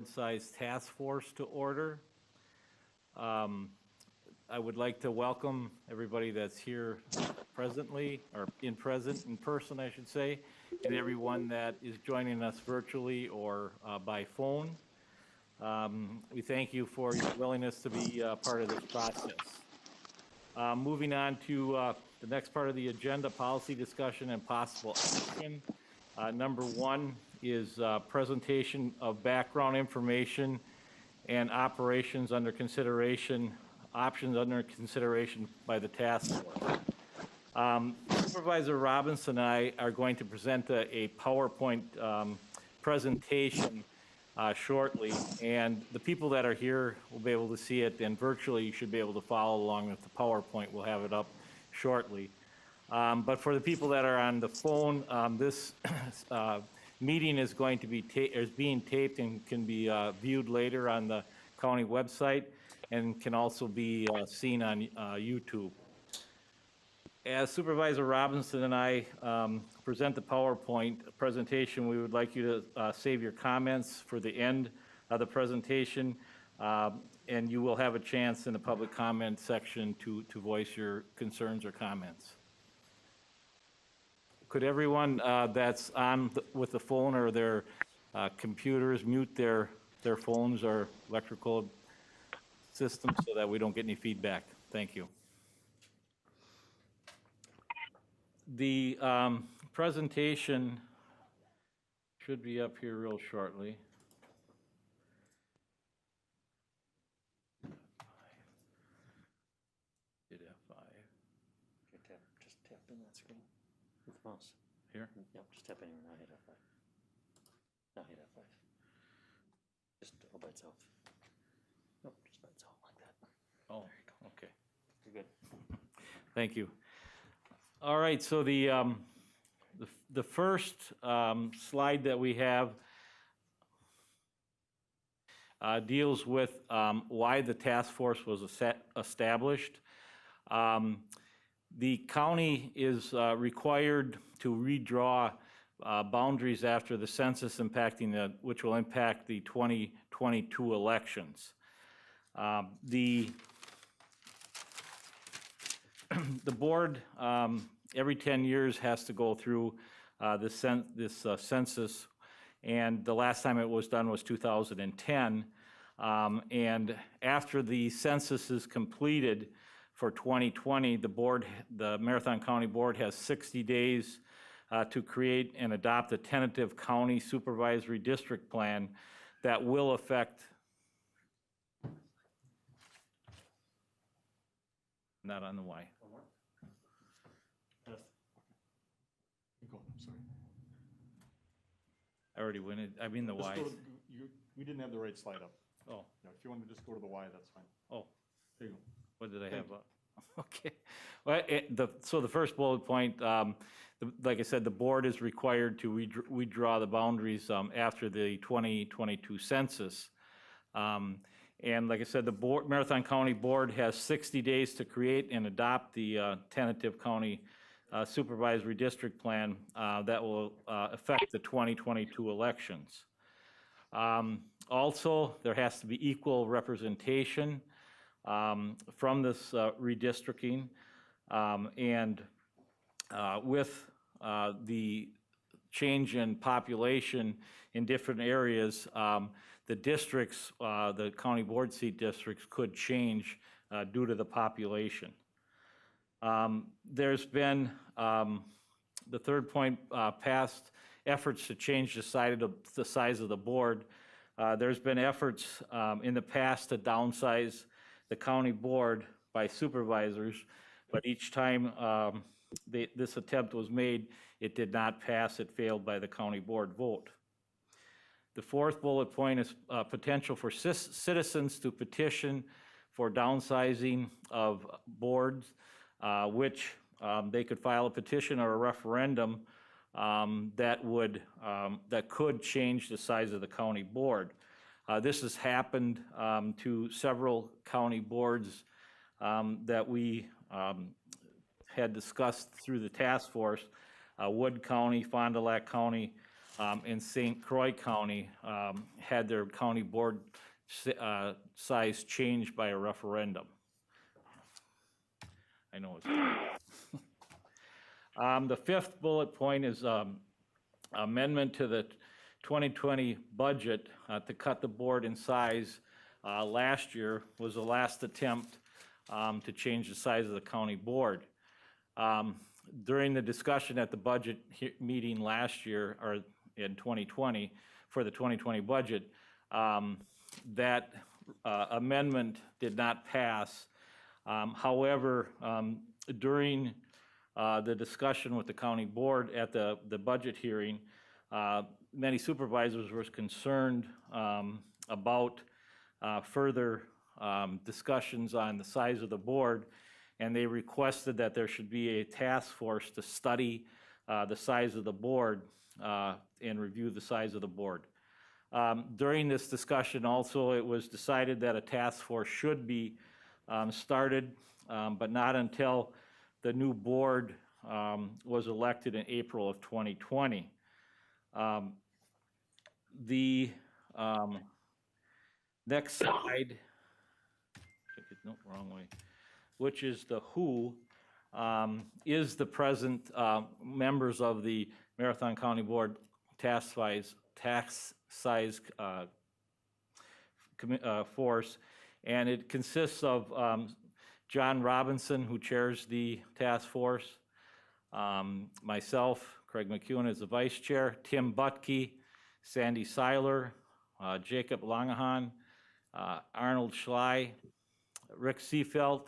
Size Task Force to order. I would like to welcome everybody that's here presently, or in person, I should say, and everyone that is joining us virtually or by phone. We thank you for your willingness to be part of this process. Moving on to the next part of the agenda, policy discussion and possible action. Number one is presentation of background information and operations under consideration, options under consideration by the task force. Supervisor Robinson and I are going to present a PowerPoint presentation shortly, and the people that are here will be able to see it, and virtually you should be able to follow along with the PowerPoint. We'll have it up shortly. But for the people that are on the phone, this meeting is going to be being taped and can be viewed later on the county website and can also be seen on YouTube. As Supervisor Robinson and I present the PowerPoint presentation, we would like you to save your comments for the end of the presentation, and you will have a chance in the public comment section to voice your concerns or comments. Could everyone that's on with the phone or their computers mute their phones or electrical systems so that we don't get any feedback? Thank you. The presentation should be up here real shortly. Hit F5. Okay, just tap in that screen with the mouse. Here? Yep, just tap anywhere, now hit F5. Now hit F5. Just all by itself. Nope, just by itself like that. Oh, there you go. okay. You're good. Thank you. All right, so the first slide that we have deals with why the task force was established. The county is required to redraw boundaries after the census which will impact the 2022 elections. The board every 10 years has to go through this census, and the last time it was done was 2010. And after the census is completed for 2020, the Marathon County Board has 60 days to create and adopt a tentative county supervisory district plan that will affect. Not on the Y. Go, I'm sorry. I already went in, I mean the Just Y. go to, we didn't have the right slide up. Oh, Yeah, if you want to just go to the Y, that's fine. oh, There you go. what did I Thank have up? Okay. Well, so the first bullet point, like I said, the board is required to redraw the boundaries after the 2022 census. And like I said, the Marathon County Board has 60 days to create and adopt the tentative county supervisory district plan that will affect the 2022 elections. Also, there has to be equal representation from this redistricting, and with the change in population in different areas, the districts, the county board seat districts could change due to the population. There's been, the third point, past efforts to change the size of the board. There's been efforts in the past to downsize the county board by supervisors, but each time this attempt was made, it did not pass. It failed by the county board vote. The fourth bullet point is potential for citizens to petition for downsizing of boards, which they could file a petition or a referendum that could change the size of the county board. This has happened to several county boards that we had discussed through the task force, Wood County, Fond du Lac County, in St. Croix County had their county board size changed by a referendum. I know it's. The fifth bullet point is amendment to the 2020 budget to cut the board in size. Last year was the last attempt to change the size of the county board. During the discussion at the budget meeting last year, or in 2020, for the 2020 budget, that amendment did not pass. However, during the discussion with the county board at the budget hearing, many supervisors were concerned about further discussions on the size of the board, and they requested that there should be a task force to study the size of the board and review the size of the board. During this discussion also, it was decided that a task force should be started, but not until the new board was elected in April of 2020. The next slide, no, wrong way, which is the who, is the present members of the Marathon County Board task size force, and it consists of John Robinson, who chairs the task force, myself, Craig McEwen is the vice chair, Tim Butke, Sandy Seiler, Jacob Langehan, Arnold Schley, Rick Seefeld.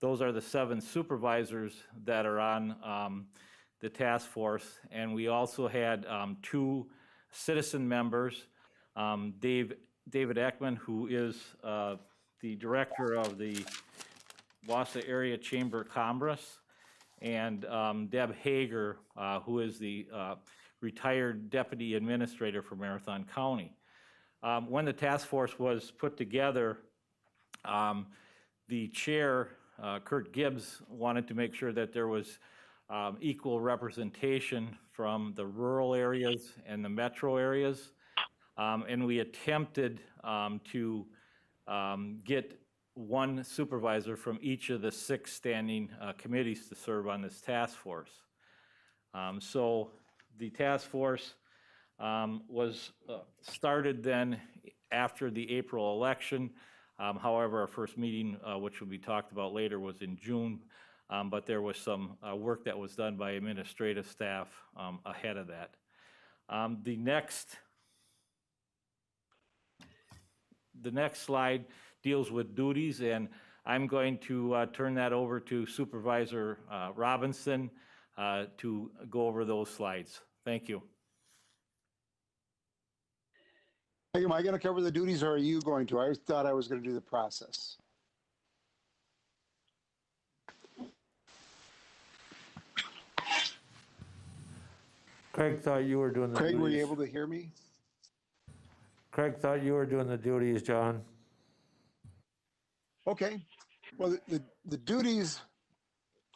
Those are the 7 supervisors that are on the task force. And we also had 2 citizen members, David Ekman, who is the director of the Wausau Area Chamber of Commerce, and Deb Hager, who is the retired deputy administrator for Marathon County. When the task force was put together, the chair, Kurt Gibbs, wanted to make sure that there was equal representation from the rural areas and the metro areas. And we attempted to get 1 supervisor from each of the 6 standing committees to serve on this task force. So the task force was started then after the April election. However, our first meeting, which will be talked about later, was in June, but there was some work that was done by administrative staff ahead of that. The next slide deals with duties, and I'm going to turn that over to Supervisor Robinson to go over those slides. Thank you. Am I going to cover the duties, or are you going to? I thought I was going to do the process. Craig thought you were doing the Craig, duties. were you able to hear me? Craig thought you were doing the duties, John. Okay. Well, the duties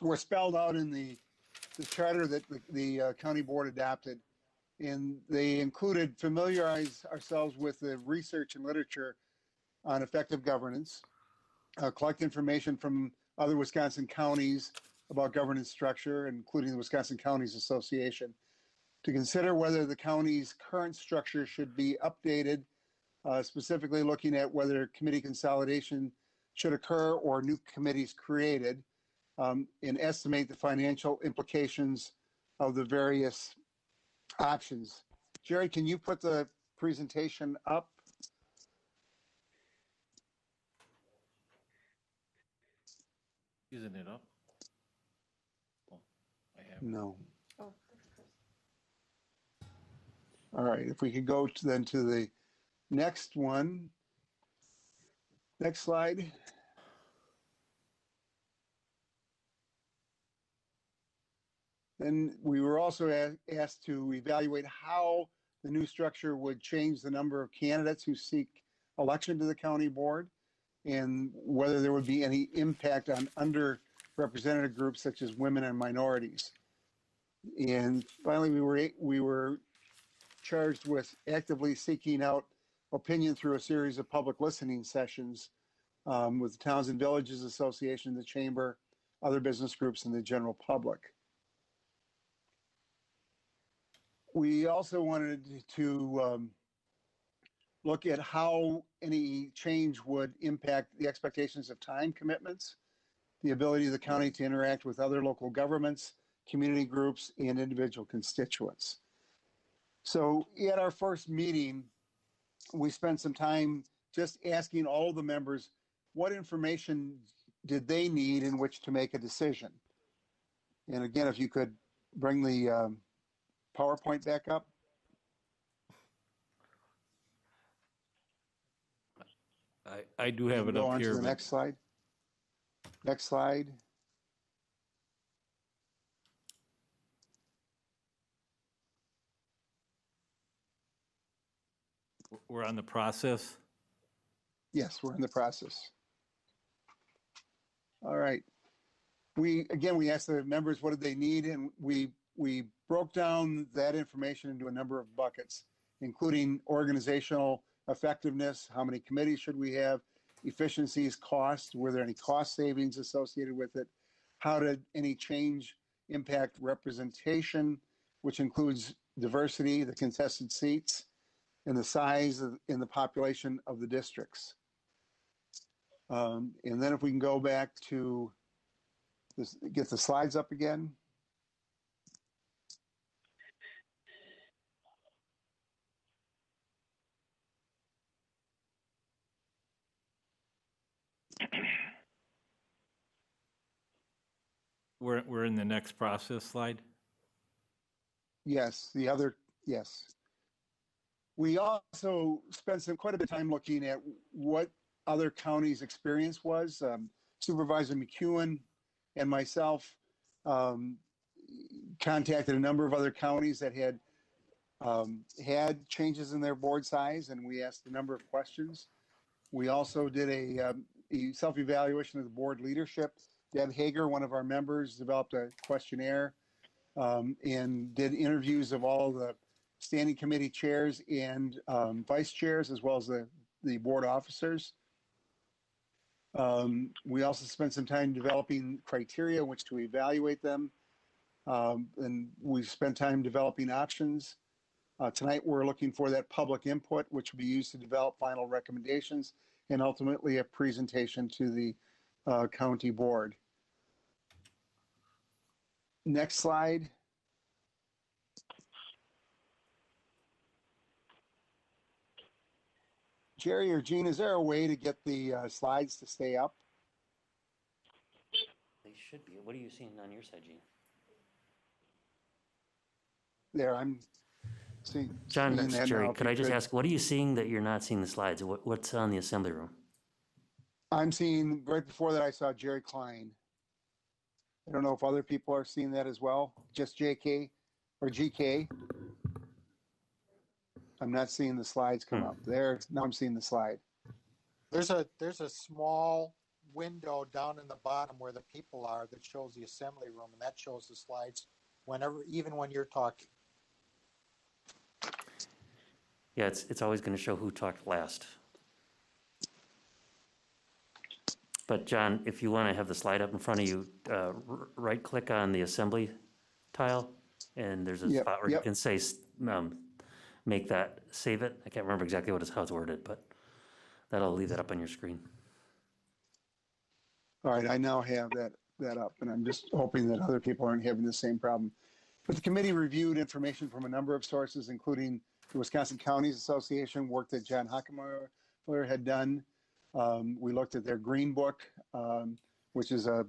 were spelled out in the charter that the county board adopted, and they included familiarize ourselves with the research and literature on effective governance, collect information from other Wisconsin counties about governance structure, including the Wisconsin Counties Association, to consider whether the county's current structure should be updated, specifically looking at whether committee consolidation should occur or new committees created, and estimate the financial implications of the various options. Jerry, can you put the presentation up? Isn't it up? Oh, I have. No. All right, if we could go then to the next one. Next slide. Then we were also asked to evaluate how the new structure would change the number of candidates who seek election to the county board, and whether there would be any impact on underrepresented groups such as women and minorities. And finally, we were charged with actively seeking out opinion through a series of public listening sessions with the Towns and Villages Association, the Chamber, other business groups, and the general public. We also wanted to look at how any change would impact the expectations of time commitments, the ability of the county to interact with other local governments, community groups, and individual constituents. So at our first meeting, we spent some time just asking all the members what information did they need in which to make a decision. And again, if you could bring the PowerPoint back up. I do have it Go up on here. to the but- next slide. Next slide. We're on the process. Yes, we're in the process. All right. We asked the members what did they need, and we broke down that information into a number of buckets, including organizational effectiveness, how many committees should we have, efficiencies, costs, were there any cost savings associated with it, how did any change impact representation, which includes diversity, the contested seats, and the size in the population of the districts. And then if we can go back to this, get the slides up again. We're in the next process slide. Yes, yes. We also spent quite a bit of time looking at what other counties' experience was. Supervisor McEwen and myself contacted a number of other counties that had had changes in their board size, and we asked a number of questions. We also did a self-evaluation of the board leadership. Deb Hager, one of our members, developed a questionnaire and did interviews of all the standing committee chairs and vice chairs, as well as the board officers. We also spent some time developing criteria in which to evaluate them. And we spent time developing options. Tonight, we're looking for that public input, which will be used to develop final recommendations and ultimately a presentation to the county board. Next slide. Jerry or Gene, is there a way to get the slides to stay up? They should be. What are you seeing on your side, Gene? There, I'm seeing. John, seeing that's that Jerry. now, if Could you I just ask, what are you seeing that you're not seeing the slides? What's on the assembly room? I'm seeing, right before that, I saw Jerry Klein. I don't know if other people are seeing that as well, just JK or GK. I'm not seeing the slides come up. There, now I'm seeing the slide. There's a small window down in the bottom where the people are that shows the assembly room, and that shows the slides even when you're talking. Yeah, it's always going to show who talked last. But John, if you want to have the slide up in front of you, right-click on the assembly tile, and there's a spot where you can say, save it. I can't remember exactly how it's worded, but that'll leave that up on your screen. All right, I now have that up, and I'm just hoping that other people aren't having the same problem. But the committee reviewed information from a number of sources, including the Wisconsin Counties Association, work that John Hockenmiller had done. We looked at their Green Book, which is a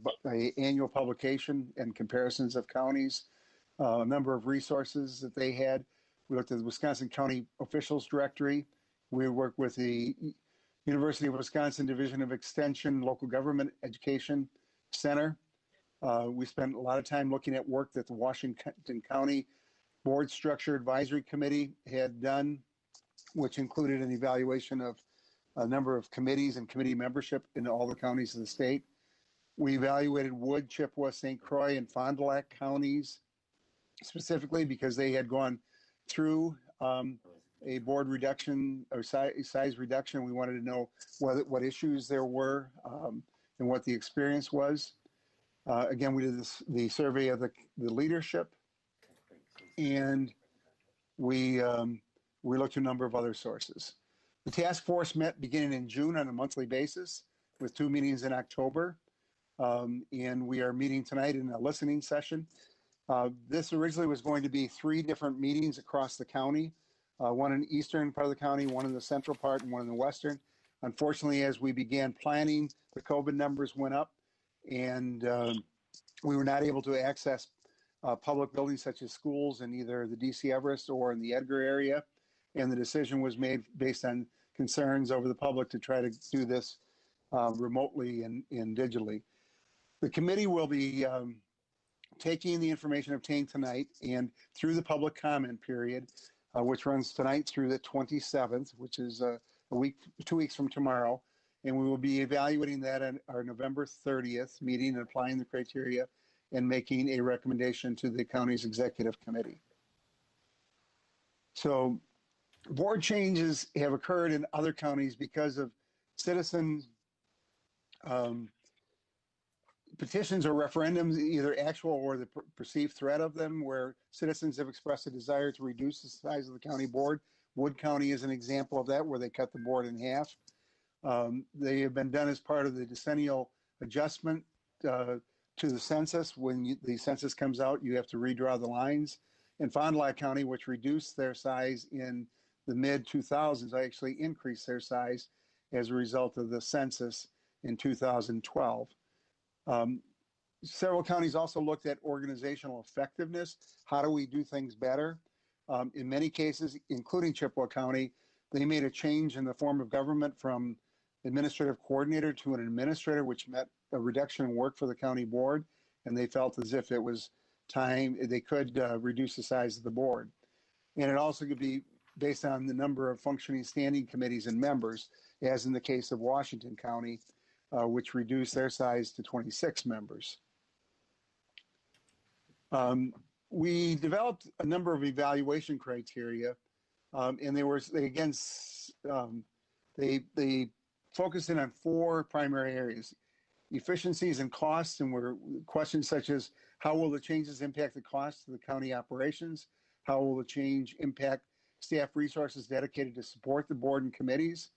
annual publication and comparisons of counties, a number of resources that they had. We looked at the Wisconsin County Officials Directory. We worked with the University of Wisconsin Division of Extension Local Government Education Center. We spent a lot of time looking at work that the Washington County Board Structure Advisory Committee had done, which included an evaluation of a number of committees and committee membership in all the counties of the state. We evaluated Wood, Chippewa, St. Croix, and Fond du Lac counties specifically because they had gone through a board reduction or size reduction. We wanted to know what issues there were and what the experience was. Again, we did the survey of the leadership, and we looked at a number of other sources. The task force met beginning in June on a monthly basis with 2 meetings in October. And we are meeting tonight in a listening session. This originally was going to be 3 different meetings across the county, one in the eastern part of the county, one in the central part, and one in the western. Unfortunately, as we began planning, the COVID numbers went up, and we were not able to access public buildings such as schools in either the DC Everest or in the Edgar area. And the decision was made based on concerns over the public to try to do this remotely and digitally. The committee will be taking the information obtained tonight and through the public comment period, which runs tonight through the 27th, which is a week, 2 weeks from tomorrow. And we will be evaluating that at our November 30th meeting and applying the criteria and making a recommendation to the county's executive committee. So board changes have occurred in other counties because of citizen petitions or referendums, either actual or the perceived threat of them, where citizens have expressed a desire to reduce the size of the county board. Wood County is an example of that, where they cut the board in half. They have been done as part of the decennial adjustment to the census. When the census comes out, you have to redraw the lines. In Fond du Lac County, which reduced their size in the mid-2000s, actually increased their size as a result of the census in 2012. Several counties also looked at organizational effectiveness. How do we do things better? In many cases, including Chippewa County, they made a change in the form of government from administrative coordinator to an administrator, which meant a reduction in work for the county board. And they felt as if it was time, they could reduce the size of the board. And it also could be based on the number of functioning standing committees and members, as in the case of Washington County, which reduced their size to 26 members. We developed a number of evaluation criteria, and they focused in on 4 primary areas: efficiencies and costs, and were questions such as how will the changes impact the costs of the county operations? How will the change impact staff resources dedicated to support the board and committees?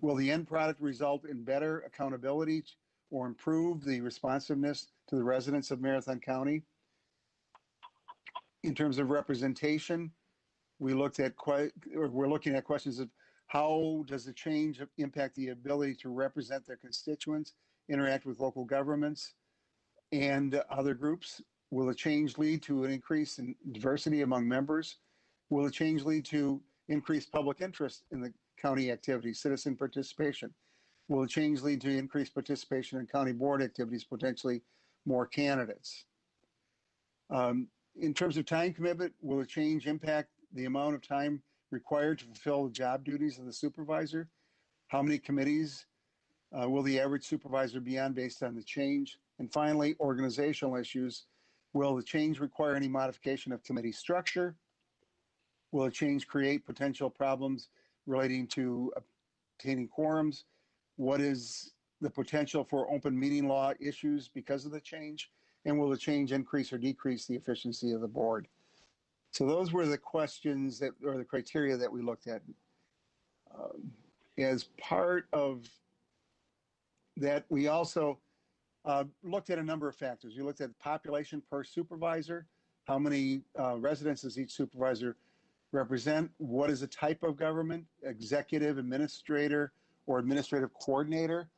Will the end product result in better accountability or improve the responsiveness to the residents of Marathon County? In terms of representation, we're looking at questions of how does the change impact the ability to represent their constituents, interact with local governments and other groups? Will the change lead to an increase in diversity among members? Will the change lead to increased public interest in the county activities, citizen participation? Will the change lead to increased participation in county board activities, potentially more candidates? In terms of time commitment, will the change impact the amount of time required to fulfill the job duties of the supervisor? How many committees will the average supervisor be on based on the change? And finally, organizational issues. Will the change require any modification of committee structure? Will the change create potential problems relating to obtaining quorums? What is the potential for open meeting law issues because of the change? And will the change increase or decrease the efficiency of the board? So those were the questions or the criteria that we looked at. As part of that, we also looked at a number of factors. We looked at the population per supervisor, how many residents does each supervisor represent, what is the type of government, executive, administrator, or administrative coordinator.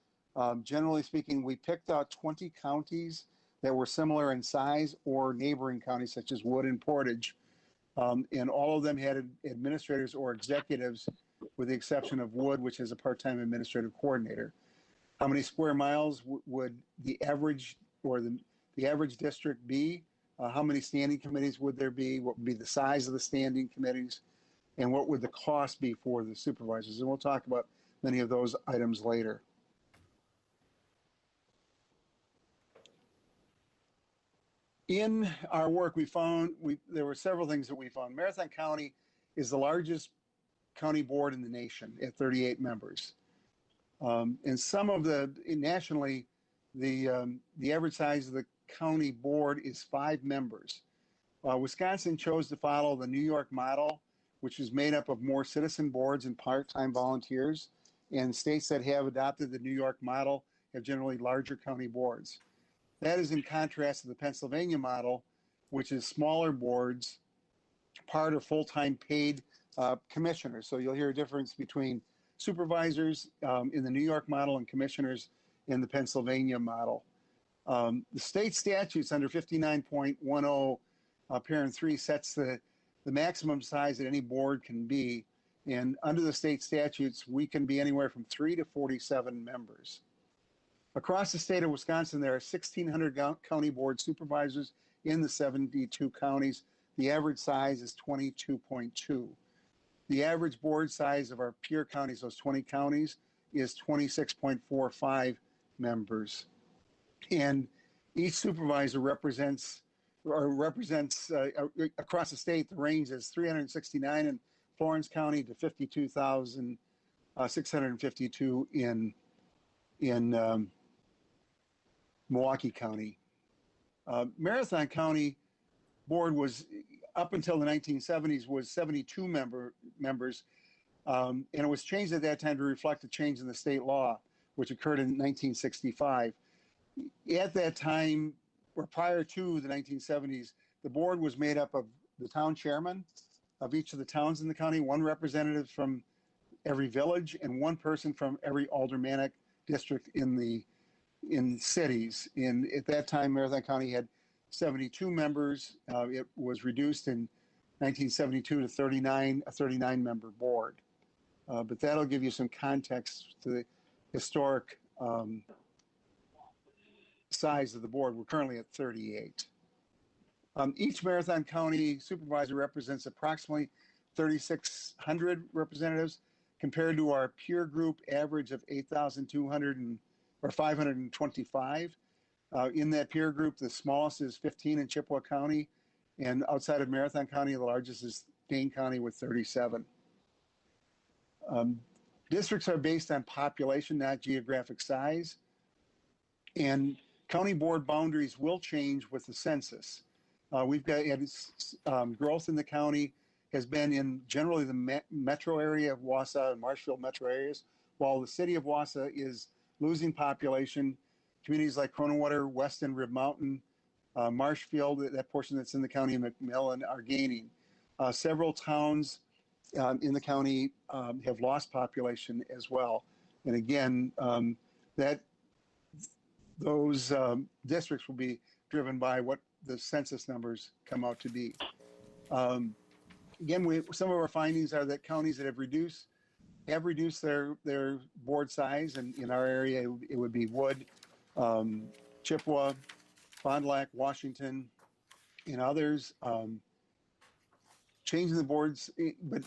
Generally speaking, we picked out 20 counties that were similar in size or neighboring counties such as Wood and Portage. And all of them had administrators or executives, with the exception of Wood, which has a part-time administrative coordinator. How many square miles would the average or the average district be? How many standing committees would there be? What would be the size of the standing committees? And what would the cost be for the supervisors? And we'll talk about many of those items later. In our work, we found there were several things that we found. Marathon County is the largest county board in the nation at 38 members. And some of nationally, the average size of the county board is 5 members. Wisconsin chose to follow the New York model, which is made up of more citizen boards and part-time volunteers. And states that have adopted the New York model have generally larger county boards. That is in contrast to the Pennsylvania model, which is smaller boards, part or full-time paid commissioners. So you'll hear a difference between supervisors in the New York model and commissioners in the Pennsylvania model. The state statutes under 59.10 parent 3 sets the maximum size that any board can be. And under the state statutes, we can be anywhere from 3 to 47 members. Across the state of Wisconsin, there are 1,600 county board supervisors in the 72 counties. The average size is 22.2. The average board size of our peer counties, those 20 counties, is 26.45 members. And each supervisor represents across the state, the range is 369 in Florence County to 52,652 in Milwaukee County. Marathon County board was, up until the 1970s, was 72 members, and it was changed at that time to reflect a change in the state law, which occurred in 1965. At that time, or prior to the 1970s, the board was made up of the town chairman of each of the towns in the county, one representative from every village, and one person from every aldermanic district in cities. And at that time, Marathon County had 72 members. It was reduced in 1972 to 39, a 39-member board. But that'll give you some context to the historic size of the board. We're currently at 38. Each Marathon County supervisor represents approximately 3,600 representatives compared to our peer group average of 8,200 or 525. In that peer group, the smallest is 15 in Chippewa County, and outside of Marathon County, the largest is Dane County with 37. Districts are based on population, not geographic size, and county board boundaries will change with the census. We've got growth in the county has been in generally the metro area of Wausau and Marshfield metro areas, while the city of Wausau is losing population. Communities like Croninwater, Weston, Rib Mountain, Marshfield, that portion that's in the county of McMillan, are gaining. Several towns in the county have lost population as well. And again, those districts will be driven by what the census numbers come out to be. Again, some of our findings are that counties that have reduced their board size, and in our area, it would be Wood, Chippewa, Fond du Lac, Washington, and others. Changing the boards, but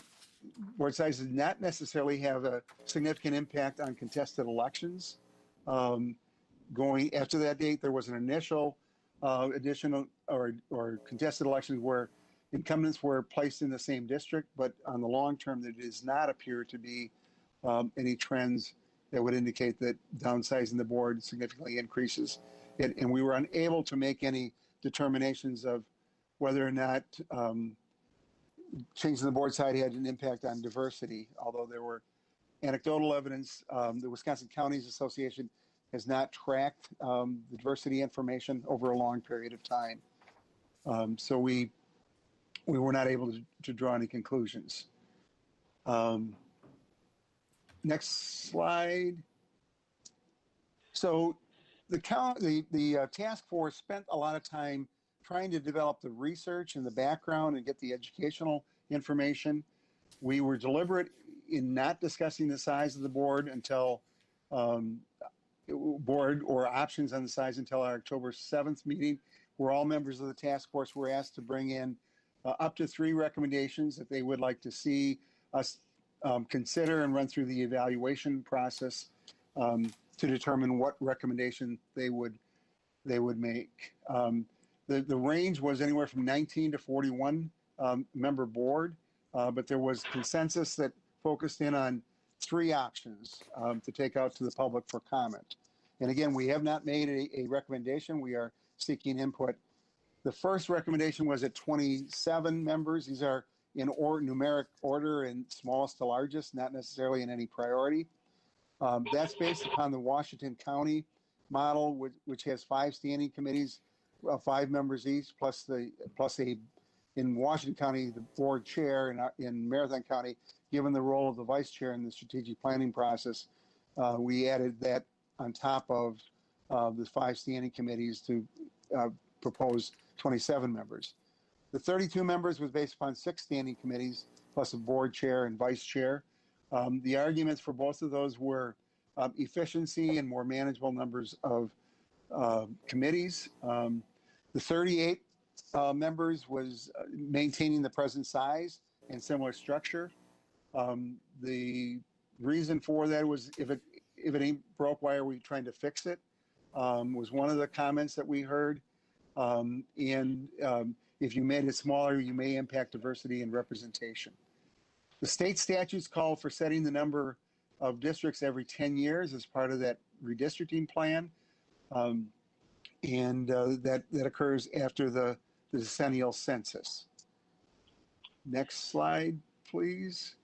board size does not necessarily have a significant impact on contested elections. Going after that date, there was an initial additional or contested elections where incumbents were placed in the same district, but on the long term, there does not appear to be any trends that would indicate that downsizing the board significantly increases it. And we were unable to make any determinations of whether or not changing the board size had an impact on diversity, although there were anecdotal evidence. The Wisconsin Counties Association has not tracked the diversity information over a long period of time. So we were not able to draw any conclusions. Next slide. So the task force spent a lot of time trying to develop the research and the background and get the educational information. We were deliberate in not discussing the size of the board until board or options on the size until our October 7th meeting, where all members of the task force were asked to bring in up to 3 recommendations that they would like to see us consider and run through the evaluation process to determine what recommendation they would make. The range was anywhere from 19 to 41 member board. but there was consensus that focused in on three options to take out to the public for comment. And again, we have not made a recommendation. We are seeking input. The first recommendation was at 27 members. These are in numeric order and smallest to largest, not necessarily in any priority. That's based upon the Washington County model, which has 5 standing committees, 5 members each, plus in Washington County, the board chair, and in Marathon County, given the role of the vice chair in the strategic planning process, we added that on top of the 5 standing committees to propose 27 members. The 32 members was based upon 6 standing committees, plus a board chair and vice chair. The arguments for both of those were efficiency and more manageable numbers of committees. The 38 members was maintaining the present size and similar structure. The reason for that was if it ain't broke, why are we trying to fix it? Was one of the comments that we heard. If you made it smaller, you may impact diversity and representation. The state statutes call for setting the number of districts every 10 years as part of that redistricting plan. That occurs after the decennial census. Next slide, please.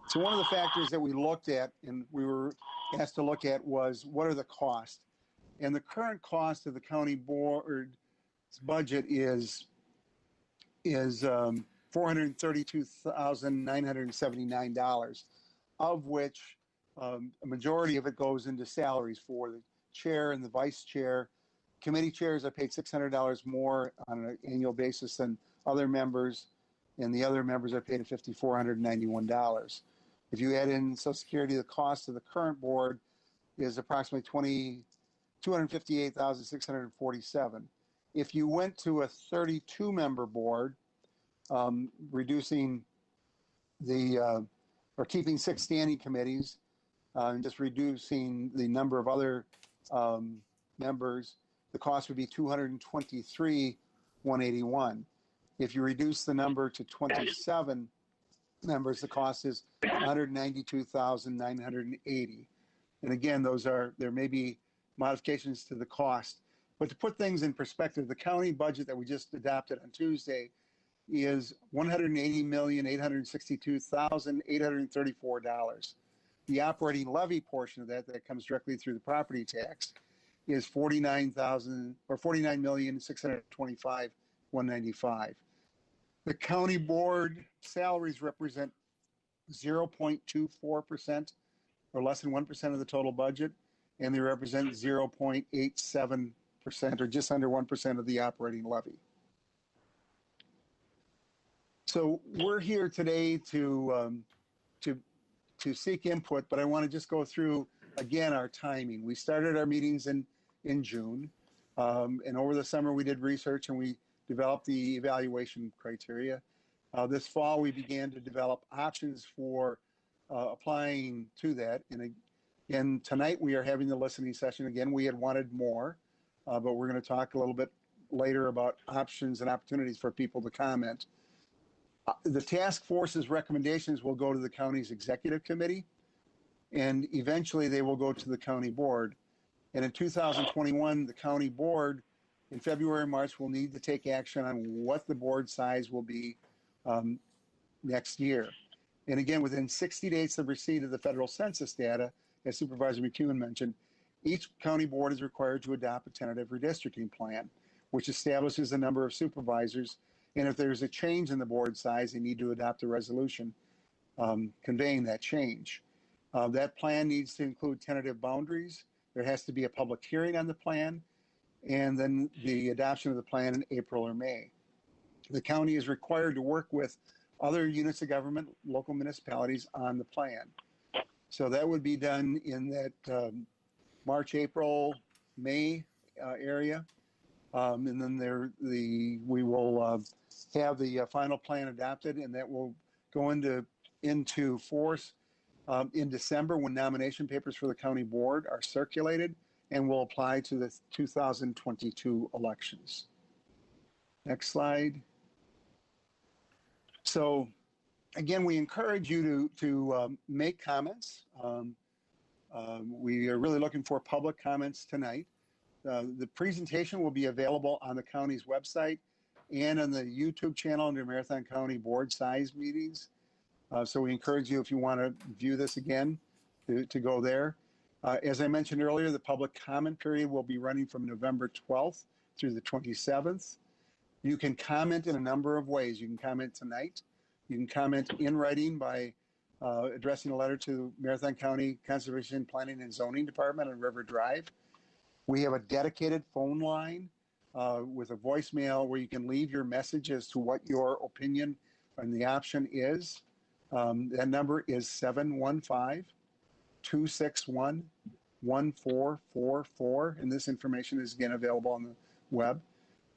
So one of the factors that we looked at and we were asked to look at was what are the costs? And the current cost of the county board's budget is $432,979, of which a majority of it goes into salaries for the chair and the vice chair. Committee chairs are paid $600 more on an annual basis than other members, and the other members are paid $5,491. If you add in Social Security, the cost of the current board is approximately $258,647. If you went to a 32-member board, reducing or keeping 6 standing committees and just reducing the number of other members, the cost would be $223,181. If you reduce the number to 27 members, the cost is $192,980. And again, there may be modifications to the cost. But to put things in perspective, the county budget that we just adopted on Tuesday is $180,862,834. The operating levy portion of that comes directly through the property tax is $49,625,195. The county board salaries represent 0.24% or less than 1% of the total budget, and they represent 0.87% or just under 1% of the operating levy. So we're here today to seek input, but I want to just go through again our timing. We started our meetings in June, and over the summer we did research and we developed the evaluation criteria. This fall we began to develop options for applying to that. And again, tonight we are having the listening session. Again, we had wanted more, but we're going to talk a little bit later about options and opportunities for people to comment. The task force's recommendations will go to the county's executive committee, and eventually they will go to the county board. And in 2021, the county board in February and March will need to take action on what the board size will be next year. And again, within 60 days of receipt of the federal census data, as Supervisor McEwen mentioned, each county board is required to adopt a tentative redistricting plan, which establishes the number of supervisors. And if there's a change in the board size, they need to adopt a resolution conveying that change. That plan needs to include tentative boundaries. There has to be a public hearing on the plan, and then the adoption of the plan in April or May. The county is required to work with other units of government, local municipalities on the plan. So that would be done in that March, April, May area. And then we will have the final plan adopted, and that will go into force in December when nomination papers for the county board are circulated and will apply to the 2022 elections. Next slide. So again, we encourage you to make comments. We are really looking for public comments tonight. The presentation will be available on the county's website and on the YouTube channel under Marathon County Board Size Meetings. So we encourage you, if you want to view this again, to go there. As I mentioned earlier, the public comment period will be running from November 12th through the 27th. You can comment in a number of ways. You can comment tonight. You can comment in writing by addressing a letter to Marathon County Conservation Planning and Zoning Department on River Drive. We have a dedicated phone line with a voicemail where you can leave your message as to what your opinion on the option is. That number is 715-261-1444, and this information is again available on the web.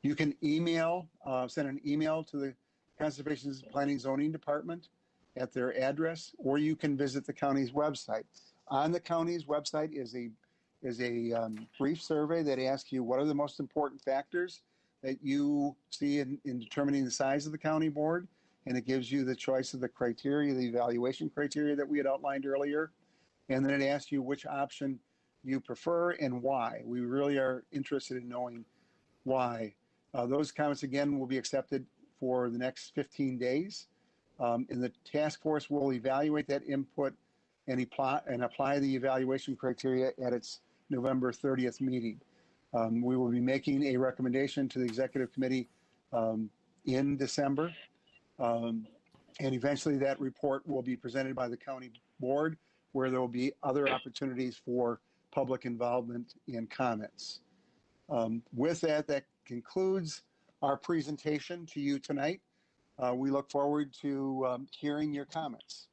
You can send an email to the Conservation Planning Zoning Department at their address, or you can visit the county's website. On the county's website is a brief survey that asks you what are the most important factors that you see in determining the size of the county board, and it gives you the choice of the criteria, the evaluation criteria that we had outlined earlier, and then it asks you which option you prefer and why. We really are interested in knowing why. Those comments, again, will be accepted for the next 15 days, and the task force will evaluate that input and apply the evaluation criteria at its November 30th meeting. We will be making a recommendation to the executive committee in December, and eventually that report will be presented by the county board, where there will be other opportunities for public involvement and comments. With that, that concludes our presentation to you tonight. We look forward to hearing your comments.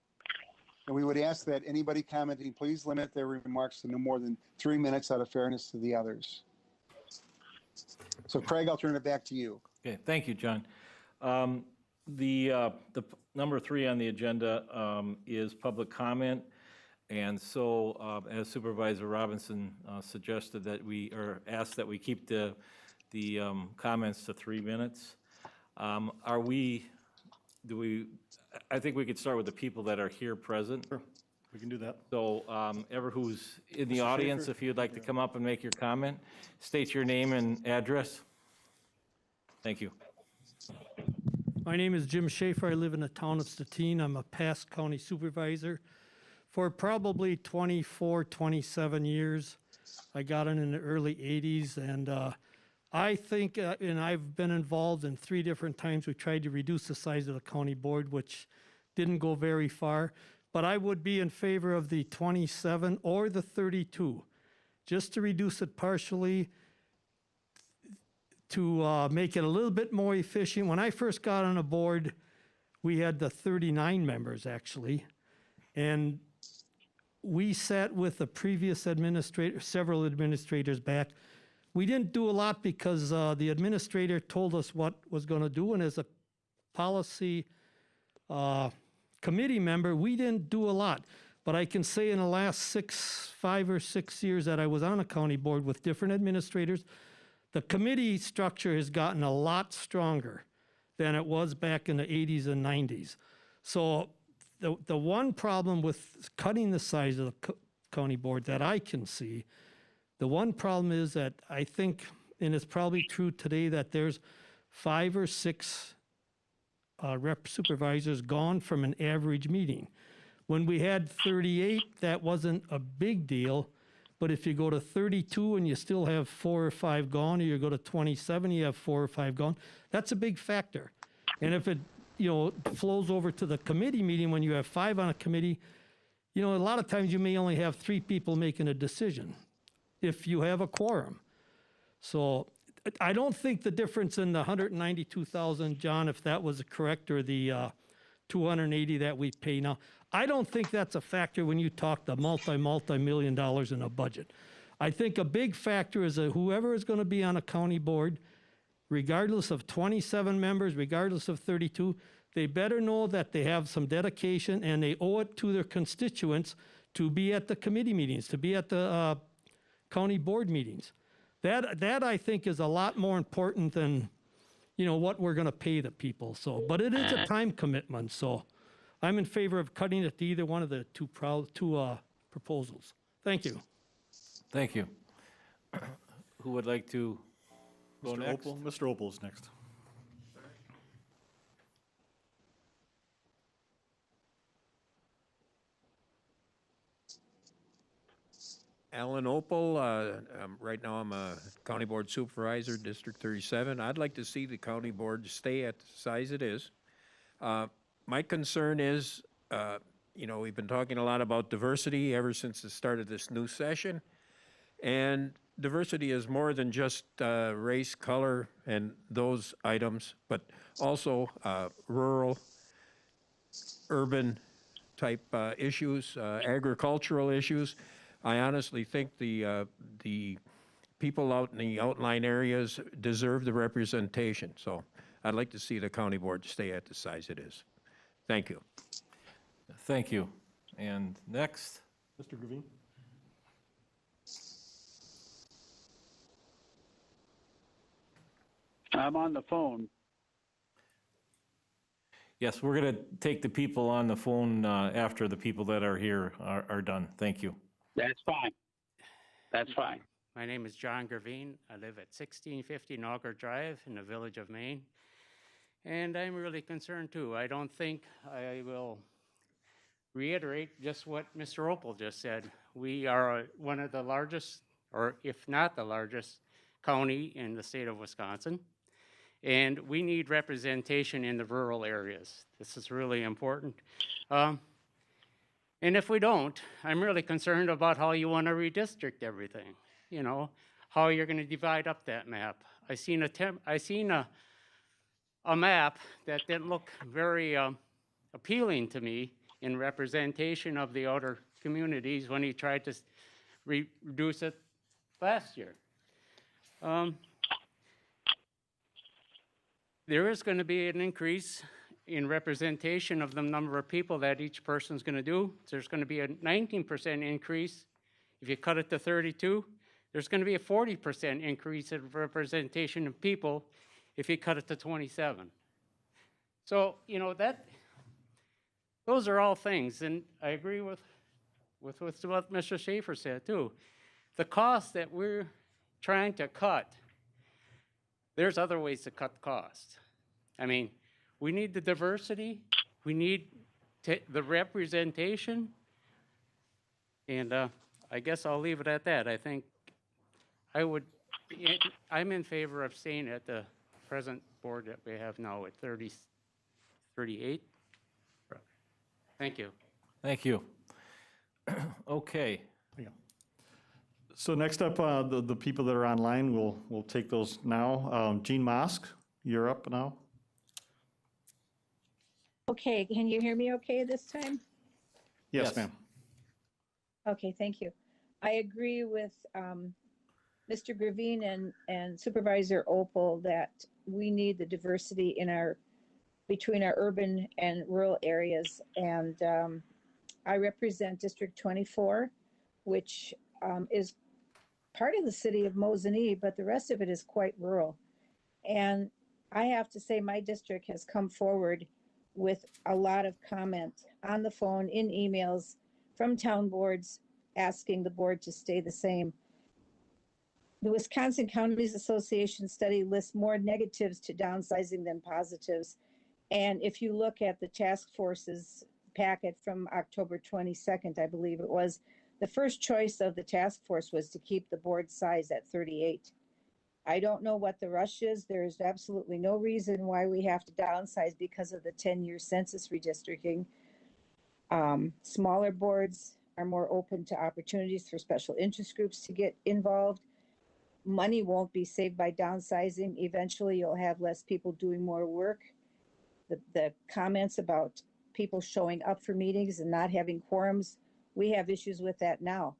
And we would ask that anybody commenting, please limit their remarks to no more than 3 minutes out of fairness to the others. So Craig, I'll turn it back to you. Okay, thank you, John. The number 3 on the agenda is public comment. And so as Supervisor Robinson suggested that asked that we keep the comments to 3 minutes. I think we could start with the people that are here present. Sure, we can do that. So ever who's in the Mr. audience, Schaefer? if you'd like to come up and make your comment, state your name and address. Thank you. My name is Jim Schaefer. I live in the town of Stettin. I'm a past county supervisor for probably 24, 27 years. I got in the early 80s, and I think, and I've been involved in 3 different times, we tried to reduce the size of the county board, which didn't go very far. But I would be in favor of the 27 or the 32, just to reduce it partially, to make it a little bit more efficient. When I first got on a board, we had the 39 members, actually. And we sat with the previous administrator, several administrators back. We didn't do a lot because the administrator told us what was going to do, and as a policy committee member, we didn't do a lot. But I can say in the last 5 or 6 years that I was on a county board with different administrators, the committee structure has gotten a lot stronger than it was back in the 80s and 90s. So the one problem with cutting the size of the county board that I can see, the one problem is that I think, and it's probably true today, that there's 5 or 6 rep supervisors gone from an average meeting. When we had 38, that wasn't a big deal. But if you go to 32 and you still have 4 or 5 gone, or you go to 27, you have 4 or 5 gone, that's a big factor. And if it, flows over to the committee meeting when you have 5 on a committee, a lot of times you may only have 3 people making a decision if you have a quorum. So I don't think the difference in the 192,000, John, if that was correct, or the 280 that we pay now, I don't think that's a factor when you talk the multi-million dollars in a budget. I think a big factor is that whoever is going to be on a county board, regardless of 27 members, regardless of 32, they better know that they have some dedication and they owe it to their constituents to be at the committee meetings, to be at the county board meetings. That I think is a lot more important than, what we're going to pay the people. So, but it is a time commitment. So I'm in favor of cutting it to either one of the two proposals. Thank you. Thank you. Who would like to go Mr. next? Opel, Mr. Opel's next. Alan Opel, right now I'm a county board supervisor, District 37. I'd like to see the county board stay at the size it is. My concern is, we've been talking a lot about diversity ever since the start of this new session. And diversity is more than just race, color, and those items, but also rural, urban type issues, agricultural issues. I honestly think the people out in the outlying areas deserve the representation. So I'd like to see the county board stay at the size it is. Thank you. Thank you. And next, Mr. Gravine? I'm on the phone. yes, we're going to take the people on the phone after the people that are here are done. Thank you. That's fine. That's fine. My name is John Gravine. I live at 1650 Nauger Drive in the village of Maine. And I'm really concerned too. I don't think I will reiterate just what Mr. Opel just said. We are one of the largest, or if not the largest, county in the state of Wisconsin. And we need representation in the rural areas. This is really important. And if we don't, I'm really concerned about how you want to redistrict everything. You know, how you're going to divide up that map. I seen a map that didn't look very appealing to me in representation of the outer communities when he tried to reduce it last year. There is going to be an increase in representation of the number of people that each person's going to do. There's going to be a 19% increase if you cut it to 32. There's going to be a 40% increase in representation of people if you cut it to 27. So, you know, those are all things, and I agree with what Mr. Schaefer said too. The cost that we're trying to cut, there's other ways to cut the cost. I mean, we need the diversity, we need the representation, and I guess I'll leave it at that. I think I'm in favor of staying at the present board that we have now at 38. Thank you. Thank you. Okay. So next up, the people that are online, we'll take those now. Jean Mosk, you're up now. Okay, can you hear me okay this time? Yes, Yes. ma'am. Okay, thank you. I agree with Mr. Gravine and Supervisor Opel that we need the diversity between our urban and rural areas. And I represent District 24, which is part of the city of Mosinee, but the rest of it is quite rural. And I have to say my district has come forward with a lot of comment on the phone, in emails from town boards asking the board to stay the same. The Wisconsin Counties Association study lists more negatives to downsizing than positives. And if you look at the task force's packet from October 22nd, I believe it was, the first choice of the task force was to keep the board size at 38. I don't know what the rush is. There's absolutely no reason why we have to downsize because of the 10-year census redistricting. Smaller boards are more open to opportunities for special interest groups to get involved. Money won't be saved by downsizing. Eventually, you'll have less people doing more work. The comments about people showing up for meetings and not having quorums, we have issues with that now.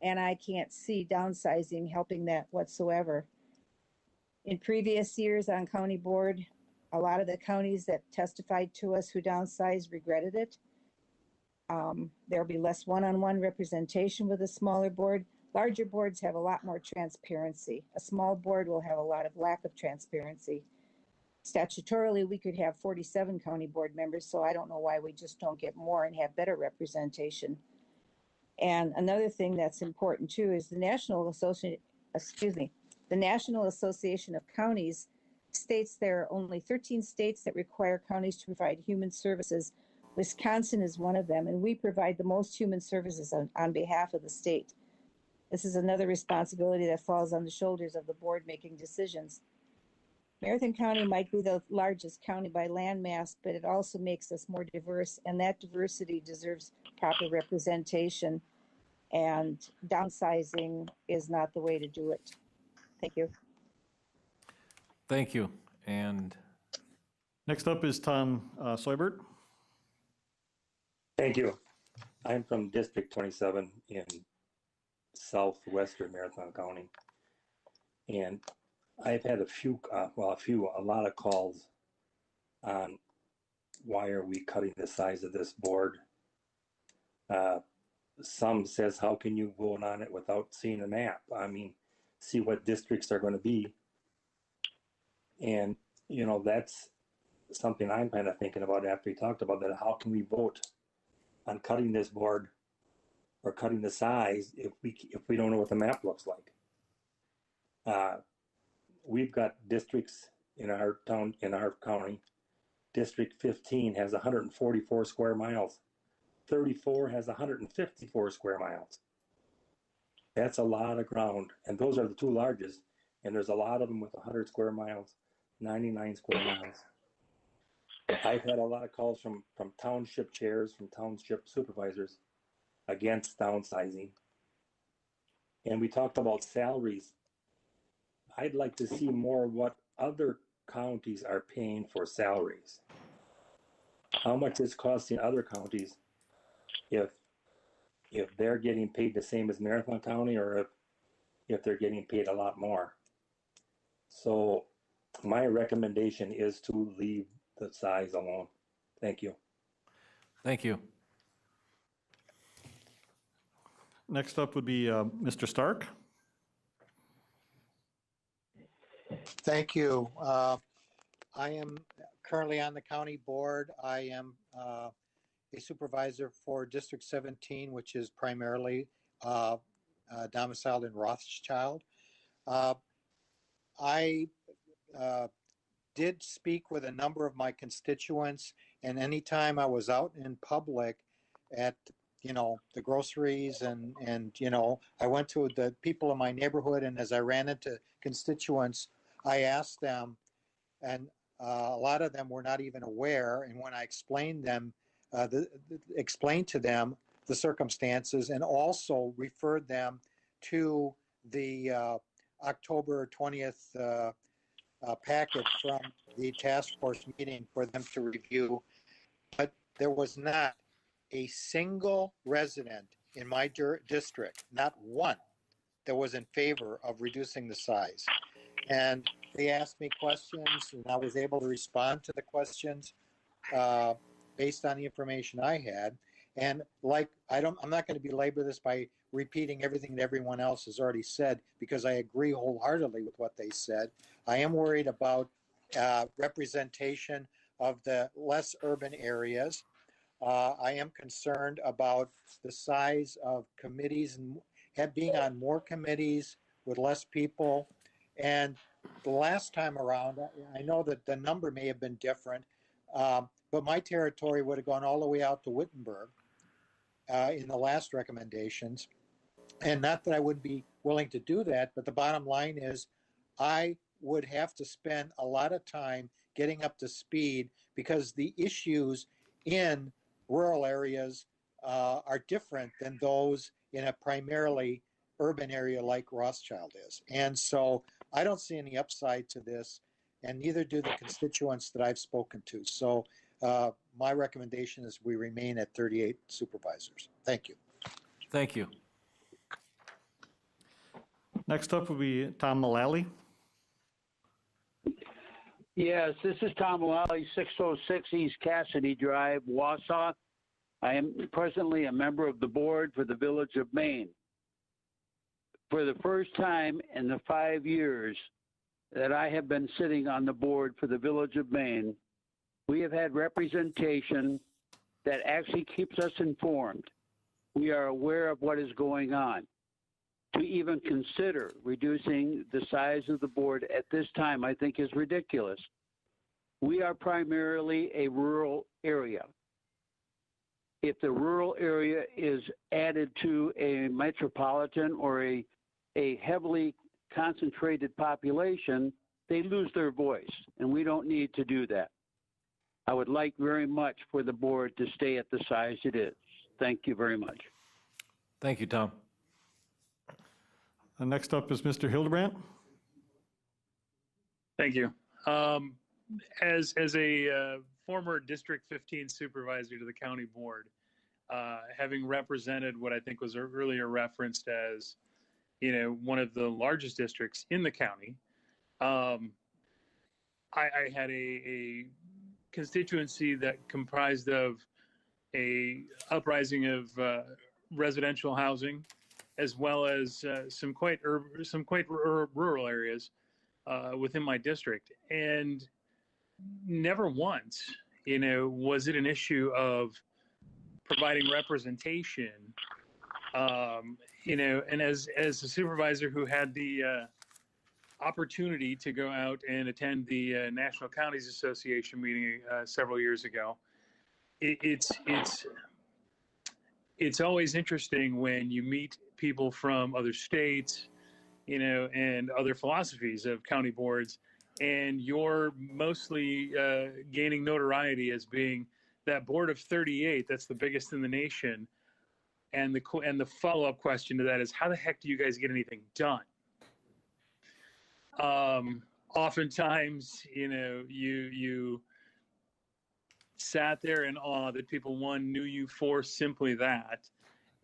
And I can't see downsizing helping that whatsoever. In previous years on county board, a lot of the counties that testified to us who downsized regretted it. There'll be less one-on-one representation with a smaller board. Larger boards have a lot more transparency. A small board will have a lot of lack of transparency. Statutorily, we could have 47 county board members, so I don't know why we just don't get more and have better representation. And another thing that's important too is the National Association of Counties states there are only 13 states that require counties to provide human services. Wisconsin is one of them, and we provide the most human services on behalf of the state. This is another responsibility that falls on the shoulders of the board making decisions. Marathon County might be the largest county by land mass, but it also makes us more diverse, and that diversity deserves proper representation, and downsizing is not the way to do it. Thank you. Thank you. And Next up is Tom Soibert. Thank you. I'm from District 27 in southwestern Marathon County. And I've had a lot of calls on why are we cutting the size of this board. Some says, how can you vote on it without seeing a map? I mean, see what districts are going to be. And, you know, that's something I'm kind of thinking about after we talked about that. How can we vote on cutting this board or cutting the size if we don't know what the map looks like? We've got districts in our town, in our county. District 15 has 144 square miles. 34 has 154 square miles. That's a lot of ground, and those are the two largest. And there's a lot of them with 100 square miles, 99 square miles. I've had a lot of calls from township chairs, from township supervisors against downsizing. And we talked about salaries. I'd like to see more what other counties are paying for salaries. How much it's costing other counties if they're getting paid the same as Marathon County, or if they're getting paid a lot more. So my recommendation is to leave the size alone. Thank you. thank you. Next up would be Mr. Stark. Thank you. I am currently on the county board. I am a supervisor for District 17, which is primarily domiciled in Rothschild. I did speak with a number of my constituents, and anytime I was out in public at, you know, the groceries and you know, I went to the people in my neighborhood, and as I ran into constituents, I asked them, and a lot of them were not even aware. And when I explained to them the circumstances, and also referred them to the October 20th packet from the task force meeting for them to review, but there was not a single resident in my district, not one, that was in favor of reducing the size. And they asked me questions, and I was able to respond to the questions based on the information I had. And like, I'm not going to belabor this by repeating everything that everyone else has already said, because I agree wholeheartedly with what they said. I am worried about representation of the less urban areas. I am concerned about the size of committees and being on more committees with less people. And the last time around, I know that the number may have been different, but my territory would have gone all the way out to Wittenberg in the last recommendations. And not that I wouldn't be willing to do that, but the bottom line is I would have to spend a lot of time getting up to speed, because the issues in rural areas are different than those in a primarily urban area like Rothschild is. And so I don't see any upside to this, and neither do the constituents that I've spoken to. So my recommendation is we remain at 38 supervisors. Thank you. Thank you. Next up will be Tom Mullally. Yes, this is Tom Mullally, 606 East Cassidy Drive, Wausau. I am presently a member of the board for the Village of Maine. For the first time in the 5 years that I have been sitting on the board for the Village of Maine, we have had representation that actually keeps us informed. We are aware of what is going on. To even consider reducing the size of the board at this time, I think is ridiculous. We are primarily a rural area. If the rural area is added to a metropolitan or a heavily concentrated population, they lose their voice, and we don't need to do that. I would like very much for the board to stay at the size it is. Thank you very much. Thank you, Tom. Next up is Mr. Hildebrandt. Thank you. As a former District 15 supervisor to the county board, having represented what I think was earlier referenced as, one of the largest districts in the county, I had a constituency that comprised of a uprising of residential housing, as well as some quite rural areas within my district, and never once, was it an issue of providing representation. And as a supervisor who had the opportunity to go out and attend the National Counties Association meeting several years ago, it's always interesting when you meet people from other states, and other philosophies of county boards, and you're mostly gaining notoriety as being that board of 38 that's the biggest in the nation. And the follow-up question to that is, how the heck do you guys get anything done? Oftentimes, you sat there in awe that people, one, knew you for simply that,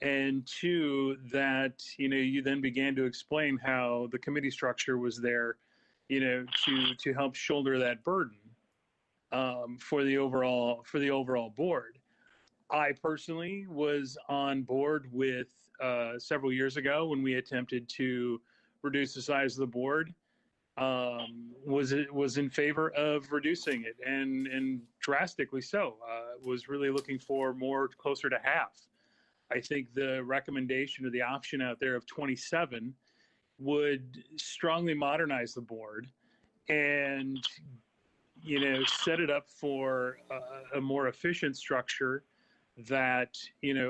and two, that you then began to explain how the committee structure was there, to help shoulder that burden for the overall board. I personally was on board with several years ago when we attempted to reduce the size of the board. Was in favor of reducing it, and drastically so. Was really looking for more, closer to half. I think the recommendation or the option out there of 27 would strongly modernize the board and, set it up for a more efficient structure that,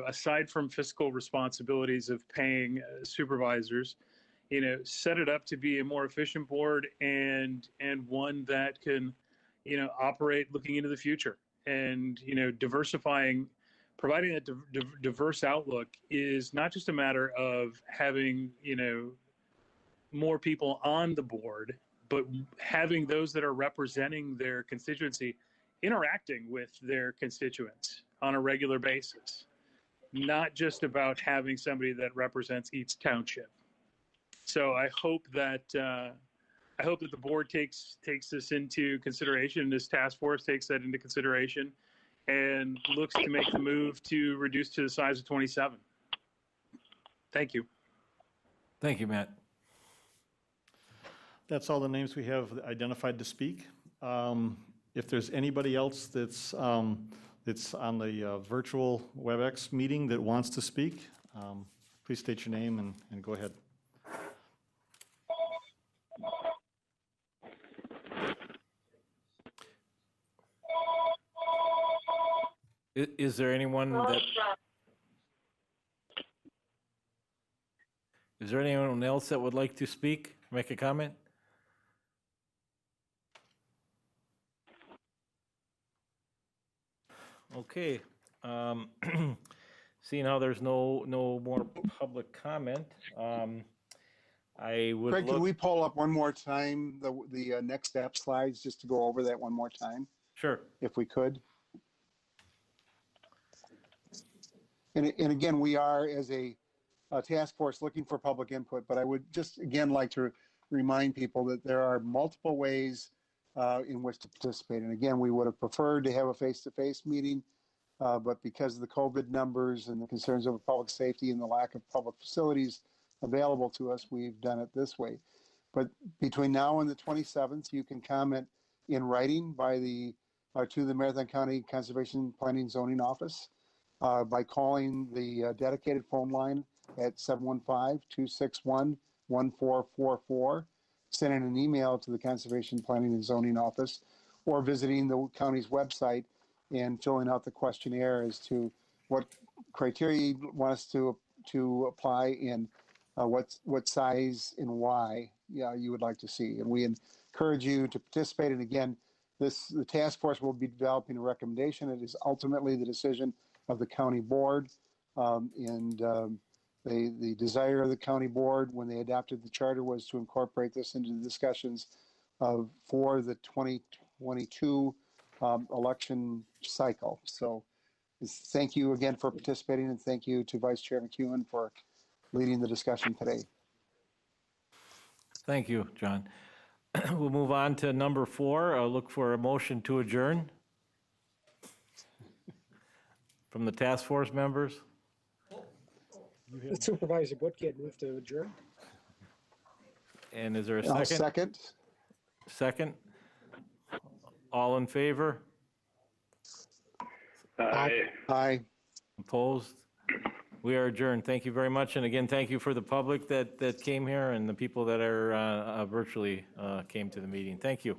aside from fiscal responsibilities of paying supervisors, set it up to be a more efficient board and one that can, operate looking into the future, and, diversifying. Providing a diverse outlook is not just a matter of having, more people on the board, but having those that are representing their constituency interacting with their constituents on a regular basis. Not just about having somebody that represents each township. So I hope that the board takes this into consideration. This task force takes that into consideration, and looks to make the move to reduce to the size of 27. Thank you. Thank you, Matt. That's all the names we have identified to speak. If there's anybody else that's on the virtual WebEx meeting that wants to speak, please state your name and go ahead. Is there anyone else that would like to speak, make a comment? Okay. Seeing how there's no more public comment, I would Craig, can we pull up one more time the next step slides, just to go over that one more time? Sure. If we could. And again, we are, as a task force, looking for public input, but I would just again like to remind people that there are multiple ways in which to participate. And again, we would have preferred to have a face-to-face meeting, but because of the COVID numbers and the concerns over public safety and the lack of public facilities available to us, we've done it this way. But between now and the 27th, you can comment in writing to the Marathon County Conservation Planning Zoning Office by calling the dedicated phone line at 715-261-1444, sending an email to the Conservation Planning and Zoning Office, or visiting the county's website and filling out the questionnaire as to what criteria you want us to apply and what size and why you would like to see. And we encourage you to participate. And again, the task force will be developing a recommendation. It is ultimately the decision of the county board. The desire of the county board when they adopted the charter was to incorporate this into the discussions for the 2022 election cycle. So thank you again for participating, and thank you to Vice Chair McEwen for leading the discussion today. Thank you, John. We'll move on to number 4. I'll look for a motion to adjourn from the task force members. Supervisor Woodgate moved to adjourn. And is there a I'll second? second. Second? All in favor? Aye. Opposed? We are adjourned. Thank you very much. And again, thank you for the public that came here and the people that are virtually came to the meeting. Thank you.